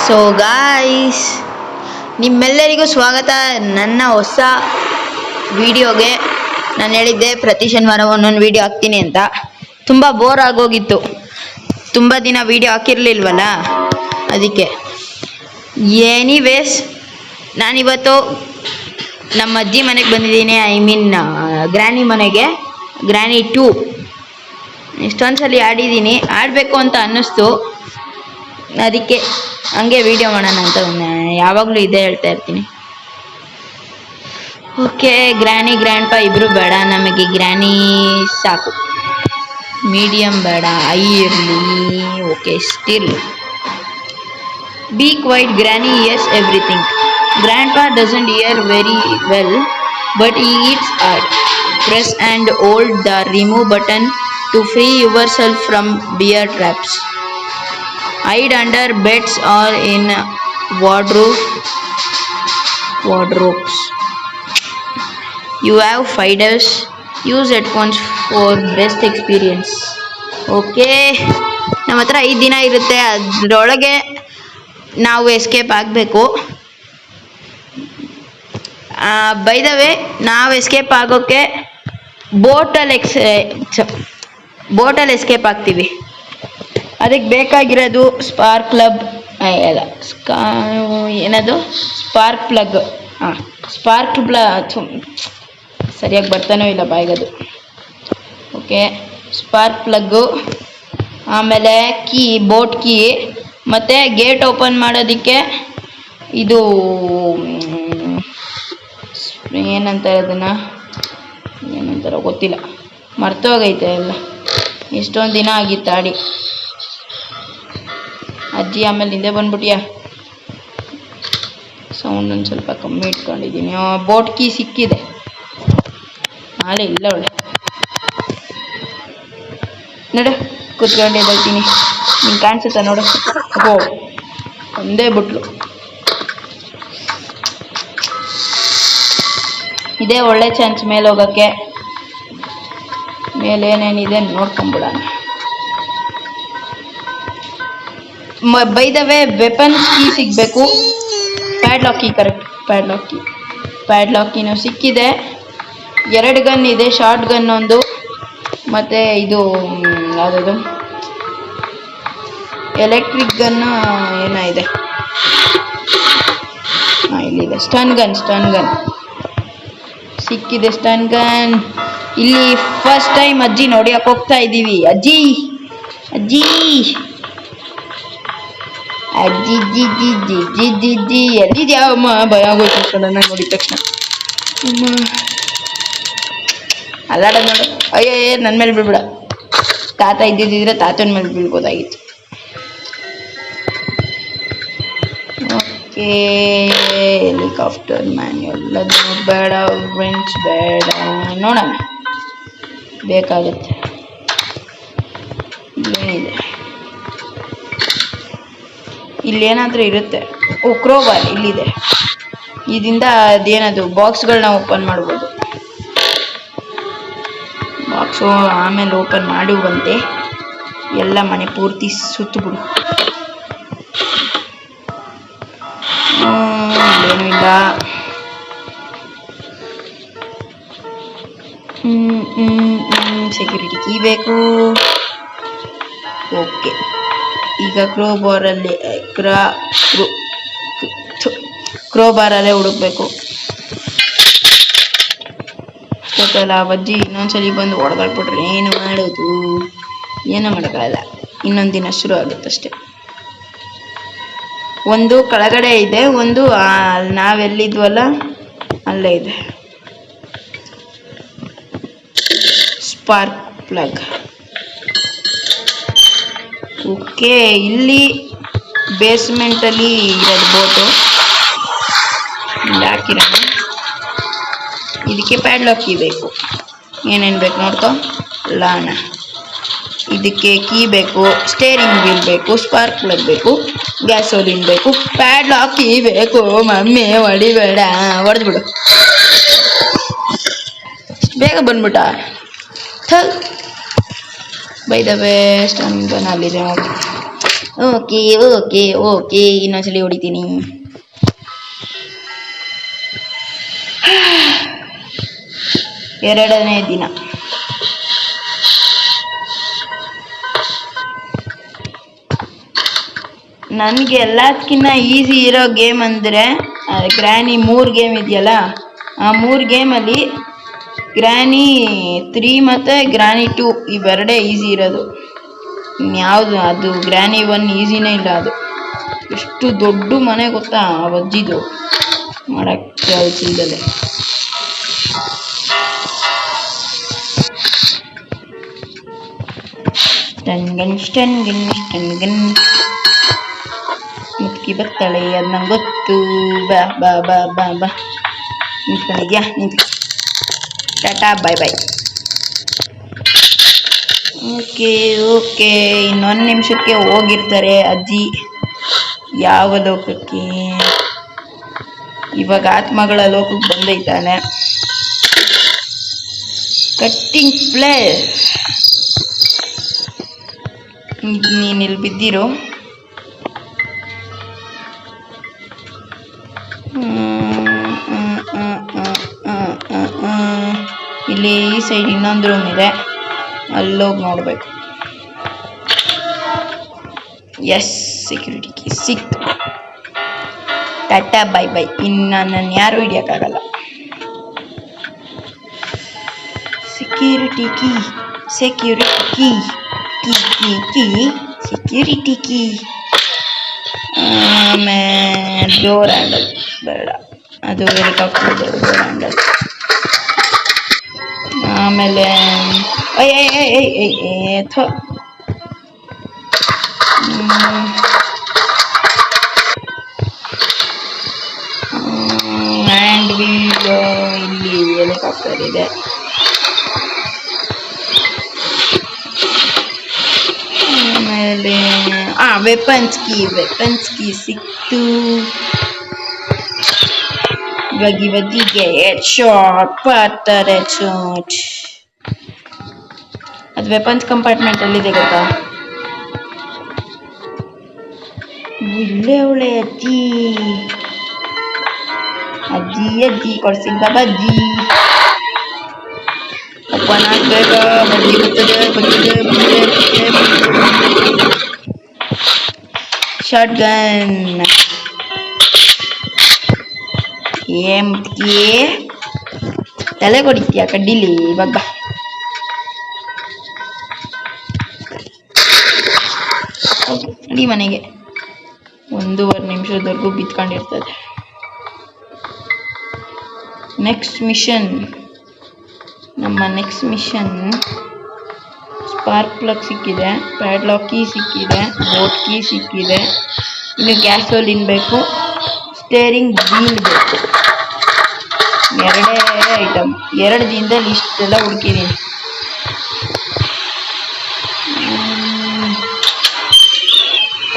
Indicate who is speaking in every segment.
Speaker 1: So guys, ನಿಮ್ಮೆಲ್ಲರಿಗೂ ಸ್ವಾಗತ ನನ್ನ ಹೊಸ ವಿಡಿಯೋಗೆ. ನಾನು ಹೇಳಿದ್ದೆ ಪ್ರತಿ ಶನಿವಾರ ಒಂದೊಂದು ವಿಡಿಯೋ ಹಾಕ್ತೀನಿ ಅಂತ. ತುಂಬ ಬೋರ್ ಆಗೋಗಿತ್ತು, ತುಂಬ ದಿನ ವಿಡಿಯೋ ಹಾಕಿರಲಿಲ್ವಲ್ಲ, ಅದಕ್ಕೆ. ಎನಿವೇಸ್, ನಾನಿವತ್ತು ನಮ್ಮ ಅಜ್ಜಿ ಮನೆಗೆ ಬಂದಿದ್ದೀನಿ. ಗ್ರ್ಯಾನಿ ಮನೆಗೆ, ಗ್ರ್ಯಾನಿ 2. ಇಷ್ಟೊಂದು ಸಲ ಆಡಿದ್ದೀನಿ, ಆಡಬೇಕು ಅಂತ ಅನ್ನಿಸ್ತು, ಅದಕ್ಕೆ ಹಂಗೆ ವಿಡಿಯೋ ಮಾಡೋಣ ಅಂತ. ಯಾವಾಗಲೂ ಇದೇ ಹೇಳ್ತಾ ಇರ್ತೀನಿ. ಓಕೆ, ಗ್ರ್ಯಾನಿ ಗ್ರ್ಯಾಂಡ್ ಪಾ ಇಬ್ಬರು ಬೇಡ, ನಮಗೆ ಗ್ರ್ಯಾನಿ ಸಾಕು. ಮೀಡಿಯಮ್ ಬೇಡ, ಐ ಇರಲಿ. Okay, still be quite granny, yes everything. Grandpa doesn't hear very well, but he eats hard. Press and hold the remove button to free yourself from bear traps. Hide under beds or in wardrobes. You have fighters. Use headphones for best experience. Okay, ನಮ್ಮ ಹತ್ರ 5 ದಿನ ಇರುತ್ತೆ, ಅದರೊಳಗೆ ನಾವು escape ಆಗಬೇಕು. By the way, ನಾವು escape ಆಗೋಕ್ಕೆ ಬೋಟಲ್ಲಿ escape ಆಗ್ತೀವಿ. ಅದಕ್ಕೆ ಬೇಕಾಗಿರೋದು ಸ್ಪಾರ್ಕ್ ಪ್ಲಗ್. ಏನದು ಸ್ಪಾರ್ಕ್ ಪ್ಲಗ್. ಸ್ಪಾರ್ಕ್ ಪ್ಲಗ್ ಸರಿಯಾಗಿ ಬರ್ತಾನೋ ಇಲ್ಲ ಬಾಯಿಗದು. ಓಕೆ, ಸ್ಪಾರ್ಕ್ ಪ್ಲಗ್ಗು, ಆಮೇಲೆ ಕೀ, ಬೋಟ್ ಕೀ, ಮತ್ತು ಗೇಟ್ ಓಪನ್ ಮಾಡೋದಕ್ಕೆ ಇದು ಏನಂತಾರೋ ಗೊತ್ತಿಲ್ಲ, ಮರ್ತೋಗೈತೆ ಎಲ್ಲ. ಇಷ್ಟೊಂದು ದಿನ ಆಗಿತ್ತು ಆಡಿ. ಅಜ್ಜಿ ಆಮೇಲೆ ಹಿಂದೆ ಬಂದ್ಬಿಟ್ಯಾ. ಸೌಂಡ್ ಒಂದು ಸ್ವಲ್ಪ ಕಮ್ಮಿ ಇಟ್ಕೊಂಡಿದ್ದೀನಿ. ಬೋಟ್ ಕೀ ಸಿಕ್ಕಿದೆ, ನಾಳೆ ಇಲ್ಲ ಒಳ್ಳೆ. ನೋಡು, ಕೂತ್ಕೊಂಡು ಎದ್ದೇಳ್ತೀನಿ. ನಿಂಗೆ ಕಾಣಿಸುತ್ತಾ ನೋಡು? ಓ, ಒಂದೇ ಬಿಟ್ಲು. ಇದೇ ಒಳ್ಳೆ ಚಾನ್ಸ್ ಮೇಲೆ ಹೋಗೋಕ್ಕೆ. ಮೇಲೆ ಏನೇನಿದೆ ನೋಡ್ಕೊಂಬಿಡೋಣ. By the way, weapons key ಸಿಗಬೇಕು. ಪ್ಯಾಡ್ಲಾಕ್ ಕೀ, ಕರೆಕ್ಟ್, ಪ್ಯಾಡ್ಲಾಕ್ ಕೀನೂ ಸಿಕ್ಕಿದೆ. 2 ಗನ್ ಇದೆ, ಶಾರ್ಟ್ ಗನ್ ಒಂದು, ಮತ್ತು ಇದು ಯಾವುದದು ಎಲೆಕ್ಟ್ರಿಕ್ ಗನ್ ಏನಿದೆ, ಇಲ್ಲಿದೆ. ಸ್ಟನ್ ಗನ್ ಸಿಕ್ಕಿದೆ. ಸ್ಟನ್ ಗನ್ ಇಲ್ಲಿ ಫಸ್ಟ್ ಟೈಮ್ ಅಜ್ಜಿ ನೋಡಿಯಕ್ಕೆ ಹೋಗ್ತಾ ಇದ್ದೀವಿ. ಅಜ್ಜಿ ಎಲ್ಲಿದ್ಯಾವಮ್ಮ? ಭಯ ಆಗೋಯ್ತು ಸಡನ್ನಾಗಿ ನೋಡಿದ ತಕ್ಷಣ. ಅಲ್ಲಾಡ ನೋಡು. ಅಯ್ಯೋ, ನನ್ನ ಮೇಲೆ ಬೀಳ್ಬಿಡ. ತಾತ ಇದ್ದಿದ್ದಿದ್ರೆ ತಾತನ ಮೇಲೆ ಬೀಳ್ಬೋದಾಗಿತ್ತು. ಓಕೆ, ಹೆಲಿಕಾಪ್ಟರ್ ಮ್ಯಾನ್ಯುಯಲ್ ಬೇಡ, ಫ್ರೆಂಡ್ಸ್ ಬೇಡ, ನೋಡೋಣ, ಬೇಕಾಗುತ್ತೆ. ಏನಿದೆ ಇಲ್ಲೇನಾದರೂ ಇರುತ್ತೆ. ಓ, ಕ್ರೋಬಾರ್ ಇಲ್ಲಿದೆ. ಇದರಿಂದ ಅದೇನದು ಬಾಕ್ಸ್ಗಳನ್ನ ಓಪನ್ ಮಾಡ್ಬೋದು. ಬಾಕ್ಸು ಆಮೇಲೆ ಓಪನ್ ಮಾಡಿ ಬಂತೆ. ಎಲ್ಲ ಮನೆ ಪೂರ್ತಿ ಸುತ್ತಬಿಡು. ಏನೂ ಇಲ್ಲ. ಸೆಕ್ಯೂರಿಟಿ ಕೀ ಬೇಕು. ಓಕೆ, ಈಗ ಕ್ರೋಬಾರಲ್ಲೇ ಹುಡುಕ್ಬೇಕು. ಗೊತ್ತಲ್ಲ, ಅಜ್ಜಿ ಇನ್ನೊಂದ್ಸಲಿ ಬಂದು ಹೊಡೆದಾಕ್ಬಿಟ್ರೆ ಏನು ಮಾಡೋದು? ಏನೂ ಮಾಡೋಕ್ಕಾಗಲ್ಲ. ಇನ್ನೊಂದು ದಿನ ಶುರು ಆಗುತ್ತಷ್ಟೆ. ಒಂದು ಕೆಳಗಡೆ ಇದೆ, ಒಂದು ನಾವೆಲ್ಲಿದ್ವಲ್ಲ ಅಲ್ಲೇ ಇದೆ. Spark plug. ಓಕೆ, ಇಲ್ಲಿ ಬೇಸ್ಮೆಂಟಲ್ಲಿ ಇರೋದು ಬೋಟು. ಹಾಕಿರೋಣ. ಇದಕ್ಕೆ ಪ್ಯಾಡ್ಲಾಕ್ ಕೀ ಬೇಕು. ಏನೇನು ಬೇಕು ನೋಡ್ಕೊ. ಲಾಣ, ಇದಕ್ಕೆ ಕೀ ಬೇಕು, ಸ್ಟೇರಿಂಗ್ ವೀಲ್ ಬೇಕು, ಸ್ಪಾರ್ಕ್ ಪ್ಲಗ್ ಬೇಕು, ಗ್ಯಾಸೋಲಿನ್ ಬೇಕು, ಪ್ಯಾಡ್ಲಾಕ್ ಕೀ ಬೇಕು. ಮಮ್ಮಿ ಹೊಡಿಬೇಡ, ಹೊಡೆದ್ಬಿಡು. ಬೇಗ ಬಂದ್ಬಿಟ್ಟ. By the way, stun gun ಅಲ್ಲಿದೆ ನೋಡಿ. ಓಕೆ ಓಕೆ ಓಕೆ ಇನ್ನೊಂದ್ಸಲಿ ಹೊಡಿತೀನಿ. ಎರಡನೇ ದಿನ ನನಗೆ ಎಲ್ಲದಕ್ಕಿಂತ ಈಸಿ ಇರೋ ಗೇಮ್ ಅಂದರೆ ಗ್ರ್ಯಾನಿ 3 ಗೇಮ್ ಇದೆಯಲ್ಲ, ಆ 3 ಗೇಮಲ್ಲಿ ಗ್ರ್ಯಾನಿ 3 ಮತ್ತು ಗ್ರ್ಯಾನಿ 2 ಇವೆರಡೇ ಈಸಿ ಇರೋದು. ಇನ್ಯಾವುದು ಅದು ಗ್ರ್ಯಾನಿ 1 ಈಸಿನೇ ಇಲ್ಲ. ಅದು ಎಷ್ಟು ದೊಡ್ಡ ಮನೆ ಗೊತ್ತಾ ಆ ಅಜ್ಜಿದು, ಮಾಡೋಕ್ಕೆ ಕೆಲಸದಲ್ಲೇ. ಸ್ಟನ್ಗನ್ ಮುತ್ಕಿ ಬತ್ತಾಳೆ, ಅದು ನಂಗೆ ಗೊತ್ತು. ಬಾ ಬಾ ಬಾ ಬಾ ಬಾ ನಿಂತ್ಕೊಂಡಿದ್ಯಾ? ಟಾಟಾ ಬಾಯ್ ಬಾಯ್. ಓಕೆ ಓಕೆ, ಇನ್ನೊಂದು ನಿಮಿಷಕ್ಕೆ ಹೋಗಿರ್ತಾರೆ ಅಜ್ಜಿ ಯಾವ ಲೋಕಕ್ಕೆ. ಇವಾಗ ಆತ್ಮಗಳ ಲೋಕಕ್ಕೆ ಬಂದೈತಾನೆ. ಕಟ್ಟಿಂಗ್ ಪ್ಲೇ, ನೀನು ಇಲ್ಲಿ ಬಿದ್ದಿರೋ. ಇಲ್ಲಿ ಈ ಸೈಡ್ ಇನ್ನೊಂದು ರೂಮ್ ಇದೆ, ಅಲ್ಲೋಗಿ ನೋಡ್ಬೇಕು. ಎಸ್, ಸೆಕ್ಯೂರಿಟಿ ಕೀ ಸಿಕ್ತು. Tata bye bye. ಇನ್ನು ನನ್ನನ್ನು ಯಾರು ಹಿಡಿಯೋಕ್ಕಾಗಲ್ಲ. Security key security key key key key security key. ಆಮೇಲೆ ಡೋರ್ ಹ್ಯಾಂಡಲ್ ಬೇಡ, ಅದು ಹೆಲಿಕಾಪ್ಟರ್ ಡೋರ್ ಹ್ಯಾಂಡಲ್. ಆಮೇಲೆ ಹ್ಯಾಂಡ್ ವೀಲ್, ಇಲ್ಲಿ ಹೆಲಿಕಾಪ್ಟರ್ ಇದೆ. ಆಮೇಲೆ ವೆಪನ್ಸ್ ಕೀ ಸಿಕ್ತು. ಇವಾಗಿಗೆ ಹೆಡ್ ಶಾಟ್ ಬರ್ತಾರೆ. ಶಾಟ್ ಅದು ವೆಪನ್ಸ್ ಕಂಪಾರ್ಟ್ಮೆಂಟ್ ಅಲ್ಲಿದೆ ಗೊತ್ತಾ. ಇಲ್ಲೇ ಅವಳೆ ಅಜ್ಜಿ ಅಜ್ಜಿ ಅಜ್ಜಿ ಕೊಡ್ಸಿಂಗ ಬಜ್ಜಿ. ಓಪನ್ ಆಗ್ಬೇಕ, ಬಜ್ಜಿ ಬರ್ತದೆ. ಶಾರ್ಟ್ ಗನ್ ತಲೆ ಕೊಡಿತೀಯ ಕಡ್ಡಿಲಿ. ಇವಾಗ ಇಡೀ ಮನೆಗೆ 1.5 ನಿಮಿಷದವರೆಗೂ ಬಿತ್ಕೊಂಡಿರ್ತದೆ. ನಮ್ಮ ನೆಕ್ಸ್ಟ್ ಮಿಷನ್ ಸ್ಪಾರ್ಕ್ ಪ್ಲಗ್ ಸಿಕ್ಕಿದೆ, ಪ್ಯಾಡ್ಲಾಕ್ ಕೀ ಸಿಕ್ಕಿದೆ, ಬೋಟ್ ಕೀ ಸಿಕ್ಕಿದೆ. ಇನ್ನು ಗ್ಯಾಸೋಲಿನ್ ಬೇಕು, ಸ್ಟೇರಿಂಗ್ ವೀಲ್ ಬೇಕು. ಎರಡೇ ಐಟಮ್. 2 ದಿನದಲ್ಲಿ ಇಷ್ಟೆಲ್ಲ ಹುಡುಕಿದ್ದೀನಿ.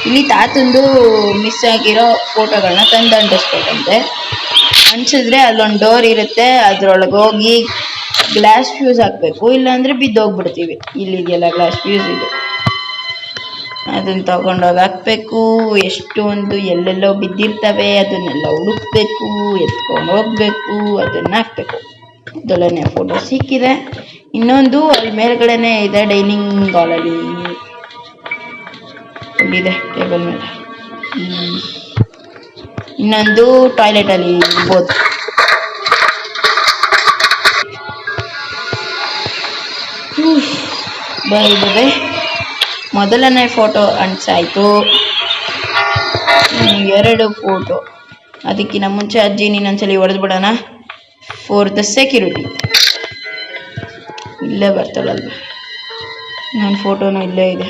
Speaker 1: ಇಲ್ಲಿ ತಾತಂದು ಮಿಸ್ ಆಗಿರೋ ಫೋಟೋಗಳನ್ನ ತಂದು ಅಂಟಿಸ್ಬೇಕಂತೆ. ಅಂಟಿಸಿದ್ರೆ ಅಲ್ಲೊಂದು ಡೋರ್ ಇರುತ್ತೆ, ಅದ್ರೊಳಗೆ ಹೋಗಿ ಗ್ಲಾಸ್ ಫ್ಯೂಸ್ ಹಾಕಬೇಕು, ಇಲ್ಲಾಂದರೆ ಬಿದ್ದೋಗ್ಬಿಡ್ತೀವಿ. ಇಲ್ಲಿದೆಯಲ್ಲ ಗ್ಲಾಸ್ ಫ್ಯೂಸ್, ಇದು ಅದನ್ನ ತಗೊಂಡೋಗಿ ಹಾಕಬೇಕು. ಎಷ್ಟೊಂದು ಎಲ್ಲೆಲ್ಲೋ ಬಿದ್ದಿರ್ತವೆ, ಅದನ್ನೆಲ್ಲ ಹುಡುಕ್ಬೇಕು, ಎತ್ಕೊಂಡು ಹೋಗ್ಬೇಕು, ಅದನ್ನ ಹಾಕ್ಬೇಕು. ಅದೊಳನೆ ಫೋಟೋ ಸಿಕ್ಕಿದೆ. ಇನ್ನೊಂದು ಅಲ್ಲಿ ಮೇಲ್ಗಡೆನೆ ಇದೆ, ಡೈನಿಂಗ್ ಹಾಲಲ್ಲಿ ಇಲ್ಲಿದೆ, ಟೇಬಲ್ ಮೇಲೆ. ಇನ್ನೊಂದು ಟಾಯ್ಲೆಟಲ್ಲಿ ಇರ್ಬೋದು. ಬೈ ಮೊದಲನೇ ಫೋಟೋ ಅಂಟಿಸಾಯ್ತು. 2 ಫೋಟೋ. ಅದಕ್ಕಿಂತ ಮುಂಚೆ ಅಜ್ಜಿ ಇನ್ನೊಂದ್ಸಲಿ ಹೊಡೆದು ಬಿಡೋಣ ಫಾರ್ ದ ಸೆಕ್ಯೂರಿಟಿ. ಇಲ್ಲೇ ಬರ್ತಾಳಲ್ವ, ನನ್ನ ಫೋಟೋನು ಇಲ್ಲೇ ಇದೆ.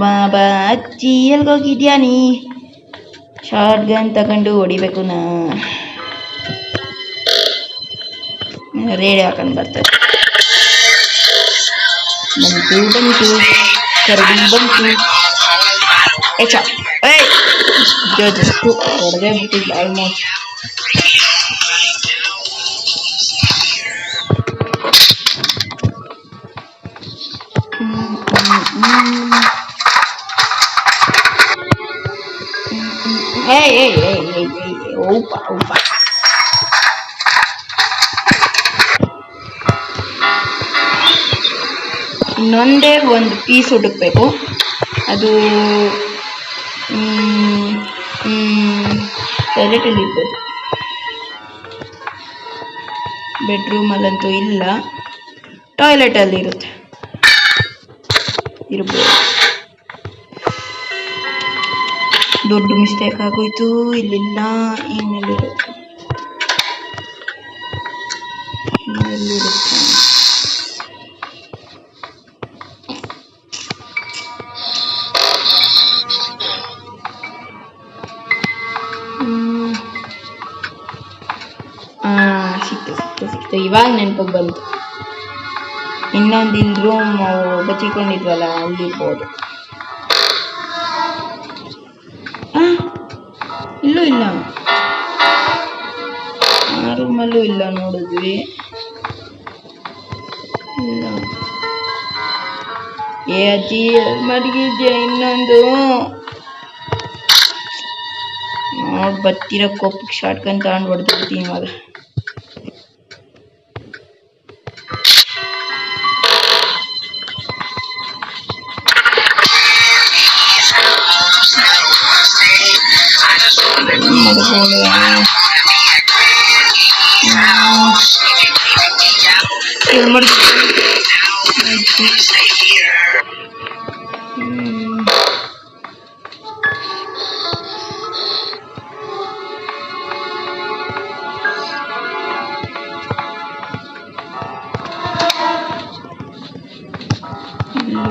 Speaker 1: ಬಾಬಾ ಅಜ್ಜಿ ಎಲ್ಗೋಗಿದ್ಯಾ ನೀ? ಶಾರ್ಟ್ ಗನ್ ತಗೊಂಡು ಹೊಡಿಬೇಕು. ರೇಡಿಯೋ ಹಾಕೊಂಡು ಬರ್ತಾರೆ. ಬಂತು ಕರಡಿ ಬಂತು. ಜಸ್ಟ್ ಹೊಡೆದೇ ಬಿಟ್ಟಿದ್ದ ಆಲ್ಮೋಸ್ಟ್. ಏಯ್ ಏಯ್ ಏಯ್ ಏಯ್ ಏಯ್ ಊಪ ಊಪ. ಇನ್ನೊಂದೇ ಒಂದು ಪೀಸ್ ಹುಡುಕ್ಬೇಕು. ಅದು ಟಾಯ್ಲೆಟಲ್ಲಿ ಇರ್ಬೋದು. ಬೆಡ್ರೂಮಲ್ಲಂತೂ ಇಲ್ಲ, ಟಾಯ್ಲೆಟಲ್ಲಿ ಇರ್ಬೋದು. ದೊಡ್ಡ ಮಿಸ್ಟೇಕ್ ಆಗೋಯ್ತು. ಇಲ್ಲಿಲ್ಲ. ಇನ್ನೆಲ್ಲಿರುತ್ತೆ? ಸಿಕ್ತು. ಇವಾಗ ನೆನಪಿಗೆ ಬಂತು. ಇನ್ನೊಂದು ಇಲ್ಲಿ ರೂಮ್ ಬಚ್ಚಿಕೊಂಡಿದ್ವಲ್ಲ, ಅಲ್ಲಿರ್ಬೋದು. ಇಲ್ಲೂ ಇಲ್ಲ, ಆ ರೂಮಲ್ಲೂ ಇಲ್ಲ. ನೋಡಿದ್ವಿ, ಇಲ್ಲ. ಏ ಅಜ್ಜಿ ಮಡಗಿದ್ದೆ ಇನ್ನೊಂದು. ನೋಡಿ ಬರ್ತಿರೋ ಕೋಪಕ್ಕೆ ಶಾರ್ಟ್ಕನ್ ತಗೊಂಡು ಹೊಡೆದ್ಬಿಡ್ತೀನಿ ಇವಾಗ.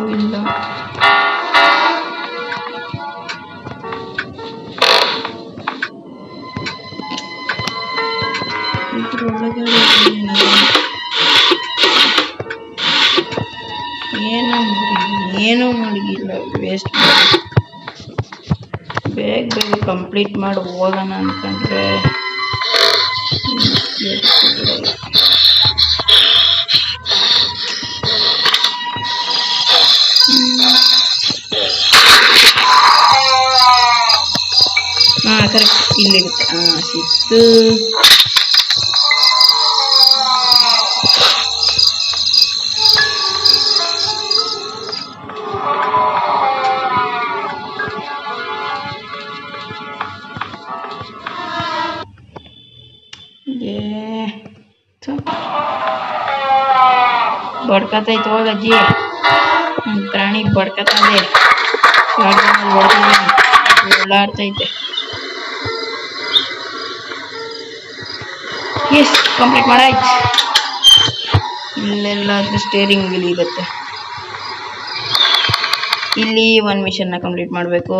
Speaker 1: ಇಲ್ಲ ಏನೂ ಮಡಗಿಲ್ಲ, ವೇಸ್ಟ್. ಬೇಗ ಕಂಪ್ಲೀಟ್ ಮಾಡಿ ಹೋಗೋಣ ಅನ್ಕೊಂಡ್ರೆ ಕರೆಕ್ಟ್ ಇಲ್ಲಿರುತ್ತೆ. ಸಿಕ್ತು. ಬಡ್ಕತೈತೆ ಹೋಗಜ್ಜಿ. ಪ್ರಾಣಿ ಬಡ್ಕತ್ತದೆ. ಓಡಾಡ್ತೈತೆ. ಎಸ್ ಕಂಪ್ಲೀಟ್ ಮಾಡಾಯ್ತು. ಇಲ್ಲೆಲ್ಲಾದ್ರೂ ಸ್ಟೇರಿಂಗ್ ವೀಲ್ ಇರುತ್ತೆ. ಇಲ್ಲಿ ಒಂದು ಮಿಷನ್ನ ಕಂಪ್ಲೀಟ್ ಮಾಡಬೇಕು.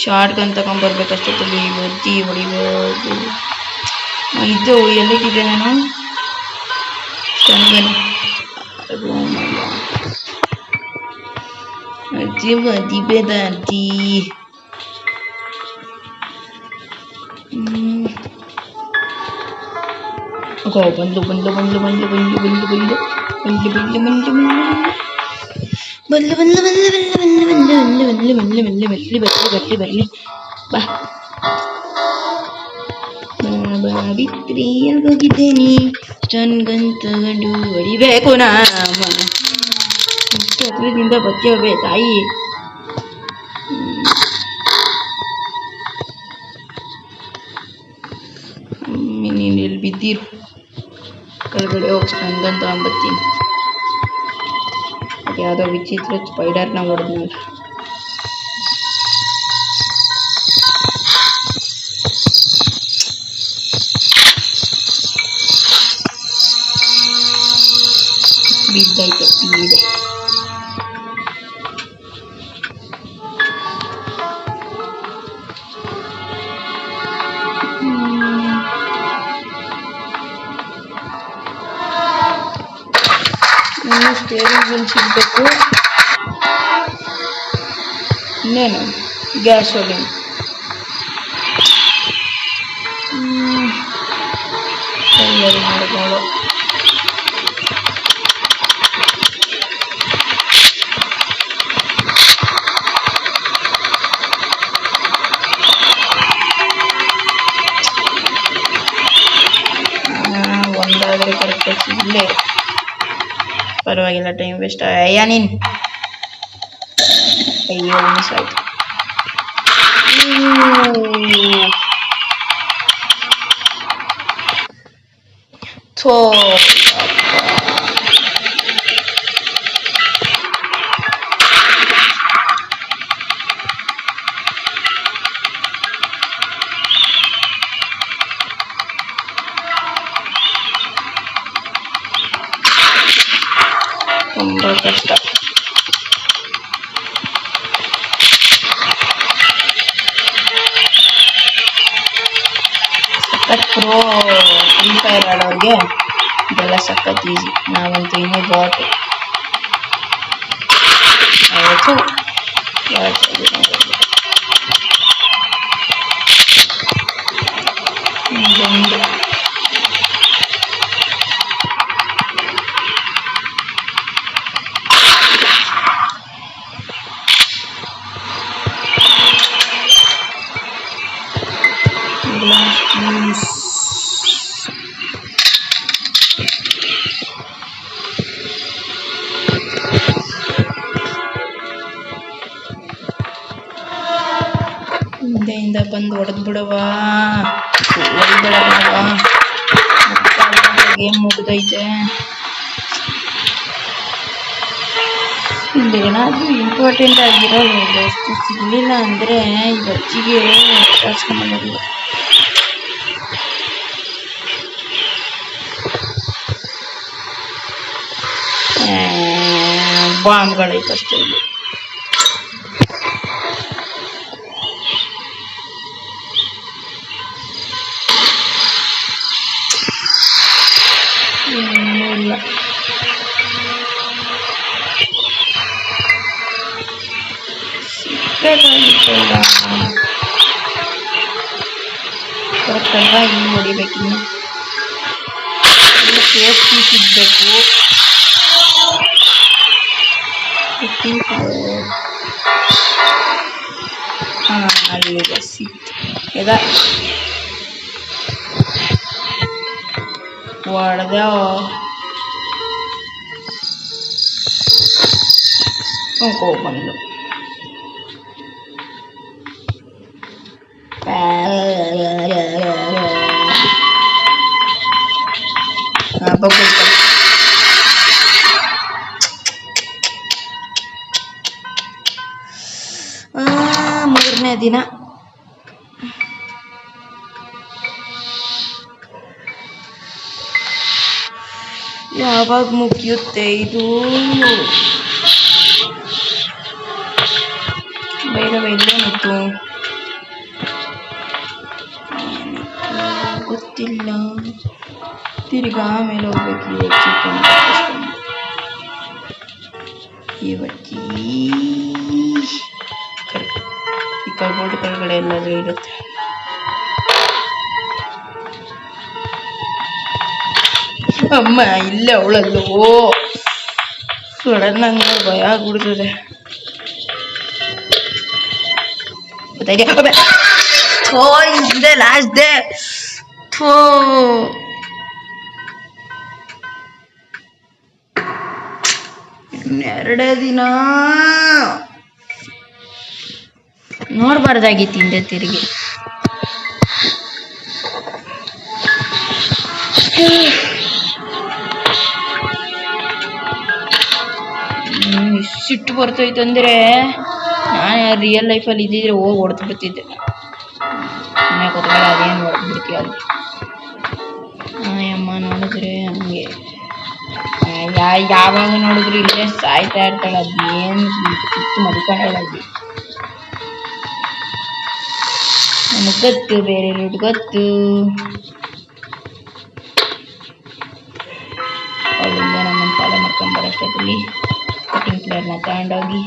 Speaker 1: ಶಾರ್ಟ್ಗನ್ ತಗೊಂಡ್ಬರ್ಬೇಕು ಅಷ್ಟೊತ್ತಲ್ಲಿ. ಒತ್ತಿ ಹೊಡಿಬೋದು. ಇದು ಎಲ್ಲಿಟ್ಟಿದ್ದೆ ನಾನು? ಸ್ಟನ್ಗನ್ ಅಜ್ಜಿ ಬೇದ ಅಜ್ಜಿ. ಬಂದು ಬಂದು ಬಂದು ಬಂದು ಬಂದು ಬಂದು ಬಂದು ಬಂದು ಬಂದು ಬಂದು ಬಂದು ಬಂದು ಬಂದು ಬಂದು ಬಂದು ಬಂದು ಬಂದು ಬರಲಿ ಬಾ. ಬಿತ್ರಿ ಎಲ್ಗೋಗಿದ್ದೇನೆ. ಸ್ಟನ್ಗನ್ ತಗೊಂಡು ಹೊಡಿಬೇಕು. ನಾಮ ಇಷ್ಟು ಹತ್ರದಿಂದ ಬಚ್ಚೋಬೇ ತಾಯಿ. ನೀನು ಎಲ್ಲಿ ಬಿದ್ದಿರು. ಕೆಳಗಡೆ ಹೋಗಿ ಸ್ಟನ್ಗನ್ ತಗೊಂಡ್ಬರ್ತೀನಿ. ಯಾವುದೋ ವಿಚಿತ್ರ ಸ್ಪೈಡರ್ನ ಹೊಡೆದ್ನಲ್ಲ. ಬಿದ್ದೈತೆ ಪೀಡೆ. ಇನ್ನು ಸ್ಟೇರಿಂಗ್ ವೀಲ್ ಸಿಗಬೇಕು. ಇನ್ನೇನು ಗ್ಯಾಸೋಲಿನ್. ತಯಾರಿ ಮಾಡ್ಕೊಳ್ಳೋ. ಇಲ್ಲೇ ಪರವಾಗಿಲ್ಲ, ಟೈಮ್ ವೇಸ್ಟ್. ಅಯ್ಯ ನೀನು ಅಯ್ಯೋ ಮಿಸ್ ಆಯ್ತು. ಥೋ ತುಂಬ ಕಷ್ಟ. ಸಖತ್ ಪ್ರೋ ಫ್ರೀ ಫೈರ್ ಆಡೋರಿಗೆ ಇದೆಲ್ಲ ಸಖತ್ ಈಸಿ. ನಾವಂತೂ ಇನ್ನೂ ಬಾಟ್. ಆಯಿತು ಇದೊಂದು ಹಿಂದೆಯಿಂದ ಬಂದು ಹೊಡೆದು ಬಿಡವ, ಗೇಮ್ ಮುಗಿದೈತೆ. ಏನಾದರೂ ಇಂಪಾರ್ಟೆಂಟ್ ಆಗಿರೋ ವಸ್ತು ಸಿಗಲಿಲ್ಲ ಅಂದರೆ ಈ ಬಚ್ಚಿಗೆ ಕಾಸ್ಕೊಂಡ್ಬಂದಿಲ್ಲ. ಬಾಂಬ್ಗಳೈತೆ ಅಷ್ಟೇ ಇಲ್ಲಿ. ಇಲ್ಲ ಸಿಗ್ಬೇಕಾಗಿತ್ತಲ್ಲ, ಕರೆಕ್ಟಲ್ವಾ? ಹಿಂಗೆ ಹೊಡಿಬೇಕಿನ್ನು ಸೇಫ್ಟಿ ಸಿಗಬೇಕು. ಅಲ್ಲಿಗೆ ಸಿಕ್ತು. ಈಗ ಹೊಡೆದ ಬಂದು ಮೂರನೇ ದಿನ. ಯಾವಾಗ ಮುಗಿಯುತ್ತೆ ಇದು? ಇಲ್ಲೇನಿತ್ತು ಗೊತ್ತಿಲ್ಲ. ತಿರ್ಗಿ ಆಮೇಲೆ ಹೋಗ್ಬೇಕು. ಇವತ್ತಿ ಈ ಕಬೋರ್ಡ್ ಕೆಳಗಡೆ ಎಲ್ಲಾದ್ರೂ ಇರುತ್ತೆ. ಅಮ್ಮ ಇಲ್ಲೇ ಅವಳಲ್ಲೋ. ಸಡನ್ ಆಗಿ ಭಯ ಆಗ್ಬಿಡ್ತದೆ. ಲಾಸ್ಟ್ ಡೇ ಇನ್ನೆರಡೇ ದಿನ ನೋಡ್ಬಾರ್ದಾಗಿತ್ತು ಹಿಂದೆ ತಿರುಗಿ. ಸಿಟ್ಟು ಬರ್ತೈತಂದ್ರೆ ನಾನು ರಿಯಲ್ ಲೈಫಲ್ಲಿ ಇದ್ದಿದ್ರೆ ಹೋಗಿ ಹೊಡೆದು ಬಿಡ್ತಿದ್ದೆ. ಮನೆ ಕೂತ್ಕೊಂಡು ಅದೇನು ಹೊಡೆದು ಬಿಡ್ತೀಯ ಅದು. ಅಮ್ಮ ನೋಡಿದ್ರೆ ಹಂಗೆ ಯಾವಾಗ ನೋಡಿದ್ರು ಇಲ್ಲೇ ಸಾಯ್ತಾ ಇರ್ತಾಳೆ. ಅದೇನು ಸಿಟ್ಟು ಮಲ್ಕೊಂಡಾಳಲ್ಲಿ. ನಮಗೆ ಗೊತ್ತು, ಬೇರೆ ರೂಟ್ ಗೊತ್ತು. ಅವಳಿಂದ ನಮ್ಮನ್ನು ಫಾಲೋ ಮಾಡ್ಕೊಂಡು ಬರೋಷ್ಟೊತ್ತಲ್ಲಿ ಕಟಿಂಗ್ ಪ್ಲೇಯರ್ನ ತಗೊಂಡೋಗಿ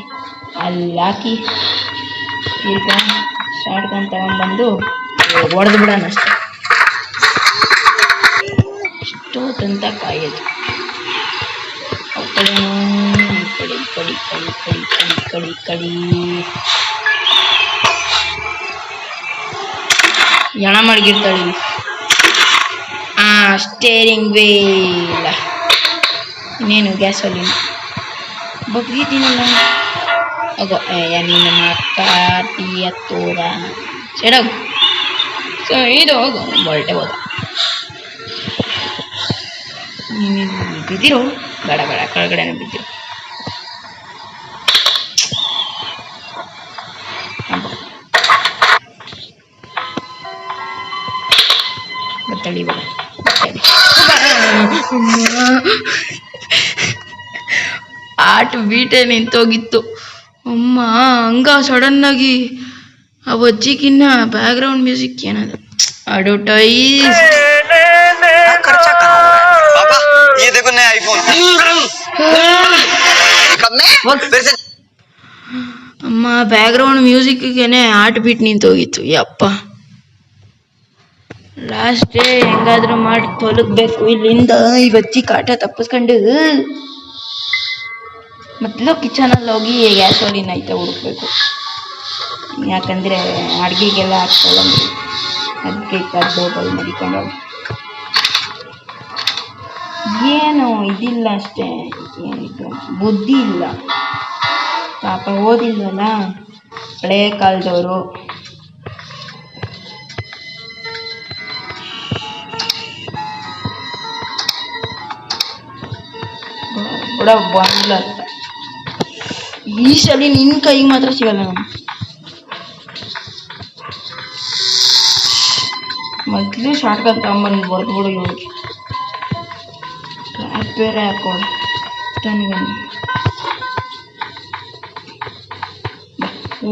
Speaker 1: ಅಲ್ಲಿ ಹಾಕಿ ತಿರ್ಕೊಂಡು ಶಾರ್ಟ್ಗನ್ ತಗೊಂಡ್ಬಂದು ಹೊಡೆದು ಬಿಡೋಣ ಅಷ್ಟೆ. ಇಷ್ಟೊತ್ತಂತ ಕಾಯೋದು. ಕಡಿ ಎಣ ಮಡಗಿರ್ತಾಳೆ. Steering wheel. ಇನ್ನೇನು ಗ್ಯಾಸೋಲಿನ್ ಬಗ್ಗಿದ್ದೀನಲ್ಲ. ಹೋಗೋ ನಿನ್ನ ಮಕ್ಕ ಟೀ ಹತ್ತೋದ ಸೆಡಗು. ಸೊ ಇದು ಹೋಗು ಹೊರಟೆ ಹೋದ. ನೀನು ಬಿದ್ದಿರು, ಬೇಡ ಬೇಡ ಕೆಳಗಡೆನೇ ಬಿದ್ದಿರು. ತಡಿ ಬೇಡ ಆಟ ಬೀಟೆ ನಿಂತೋಗಿತ್ತು. ಅಮ್ಮ ಹಂಗ ಸಡನ್ನಾಗಿ ಆ ಅಜ್ಜಿಗಿನ್ನ ಬ್ಯಾಕ್ಗ್ರೌಂಡ್ ಮ್ಯೂಸಿಕ್ ಏನದು ಅಡ್ವರ್ಟೈಸ್. ಅಮ್ಮ ಬ್ಯಾಕ್ಗ್ರೌಂಡ್ ಮ್ಯೂಸಿಕ್ಗೆನೆ ಆಟ ಬೀಟ್ ನಿಂತೋಗಿತ್ತು. ಯಪ್ಪ ಲಾಸ್ಟ್ ಡೇ ಹೆಂಗಾದ್ರೂ ಮಾಡಿ ತೊಲಗಬೇಕು ಇಲ್ಲಿಂದ. ಈ ಬಜ್ಜಿ ಕಾಟ ತಪ್ಪಿಸ್ಕೊಂಡು ಮೊದಲು ಕಿಚನಲ್ಲಿ ಹೋಗಿ ಗ್ಯಾಸ್ ಒಲಿನ ಐತೆ ಹುಡುಕ್ಬೇಕು. ಯಾಕಂದರೆ ಅಡುಗೆಗೆಲ್ಲ ಹಾಕ್ತಲ್ಲ, ಅದಕ್ಕೆ ಕದ್ದೋಗಲ್ ಮಡಿಕೊಂಡು ಹೋಗಿ. ಏನು ಇದಿಲ್ಲ ಅಷ್ಟೇ, ಏನಿತ್ತು ಬುದ್ಧಿ ಇಲ್ಲ ಪಾಪ, ಓದಿಲ್ವಲ್ಲ ಹಳೇ ಕಾಲದವರು. ಕೂಡ ಬಂದ್ಲ ಅಂತ ಈ ಸಲ ನಿನ್ನ ಕೈಗೆ ಮಾತ್ರ ಸಿಗಲ್ಲ. ನಾನು ಮೊದಲು ಶಾರ್ಟ್ ಕಟ್ ತಗೊಂಬಂದು ಬರ್ದ್ಬಿಡು ಇವಳಿಗೆ. ಟ್ರ್ಯಾಪ್ ಬೇರೆ ಹಾಕೋಳು ನನಗೊಂದು.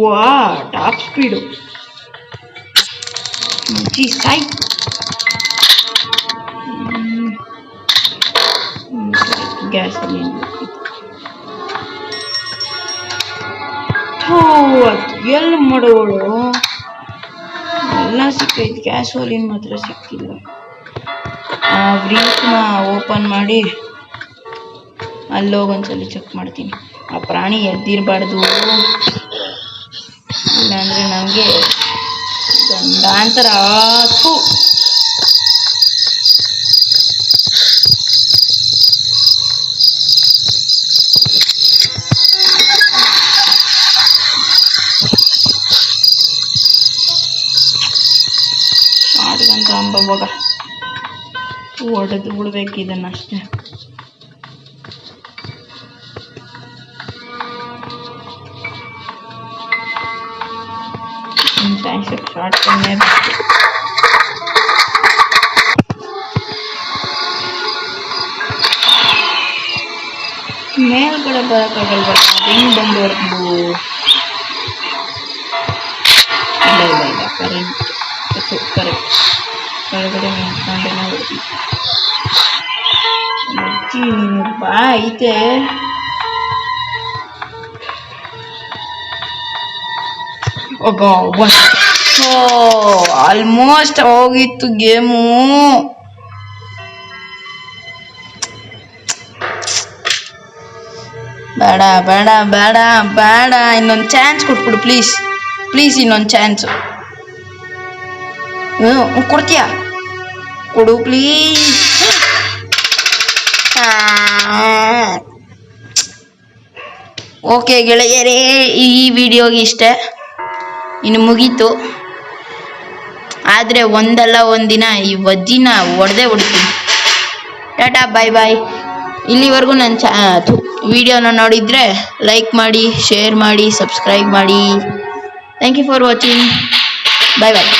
Speaker 1: ವಾ ಟಾಪ್ ಸ್ಪೀಡು ಸಾಯ್. ಗ್ಯಾಸಲ್ಲಿ ಎಲ್ಲಿ ಮಾಡೋಳು ಎಲ್ಲ ಸಿಕ್ಕೈತಿ, ಗ್ಯಾಸ್ ಓಲಿನ್ ಮಾತ್ರ ಸಿಕ್ಕಿಲ್ಲ. ಆ ಬ್ರೀಫ್ನ ಓಪನ್ ಮಾಡಿ ಅಲ್ಲೋಗೊಂದ್ಸಲಿ ಚೆಕ್ ಮಾಡ್ತೀನಿ. ಆ ಪ್ರಾಣಿ ಎದ್ದಿರಬಾರ್ದು, ಇಲ್ಲಾಂದರೆ ನಮಗೆ ಗಂಡಾಂತರ. ಆಡ್ಗಂತ ಅಂಬವಾಗ ಹೊಡೆದು ಬಿಡ್ಬೇಕು ಇದನ್ನಷ್ಟೇ. ಶಾರ್ಟ್ ಕಮ್ಮಿ ಮೇಲ್ಗಡೆ ಬರೋಕ್ಕಾಗಲ್ವ, ಹೆಂಗ್ ಬಂದು ಹೊರದು. ಇಲ್ಲ ಕರೆಂಟ್ ಕರೆಕ್ಟ್ ಕೆಳಗಡೆ ನಿಂತ್ಕೊಂಡೆ ಹೊರದು. ಅಜ್ಜಿ ನೀನು ಬಾ ಐತೆ. ಆಲ್ಮೋಸ್ಟ್ ಹೋಗಿತ್ತು ಗೇಮು. ಬೇಡ ಬೇಡ ಬೇಡ ಬೇಡ, ಇನ್ನೊಂದು ಚಾನ್ಸ್ ಕೊಟ್ಬಿಡು ಪ್ಲೀಸ್ ಪ್ಲೀಸ್, ಇನ್ನೊಂದು ಚಾನ್ಸು. ಕೊಡ್ತೀಯಾ? ಕೊಡು ಪ್ಲೀಸ್. ಓಕೆ ಗೆಳೆಯರೇ, ಈ ವಿಡಿಯೋಗೆ ಇಷ್ಟೇ, ಇನ್ನು ಮುಗೀತು. ಆದರೆ ಒಂದಲ್ಲ ಒಂದಿನ ಈ ವಜ್ಜಿನ ಹೊಡೆದೇ ಹೊಡಿತೀನಿ. ಟಾಟಾ ಬಾಯ್ ಬಾಯ್. ಇಲ್ಲಿವರೆಗೂ ನನ್ನ ವಿಡಿಯೋನ ನೋಡಿದರೆ ಲೈಕ್ ಮಾಡಿ, ಶೇರ್ ಮಾಡಿ, ಸಬ್ಸ್ಕ್ರೈಬ್ ಮಾಡಿ. Thank you for watching. Bye bye.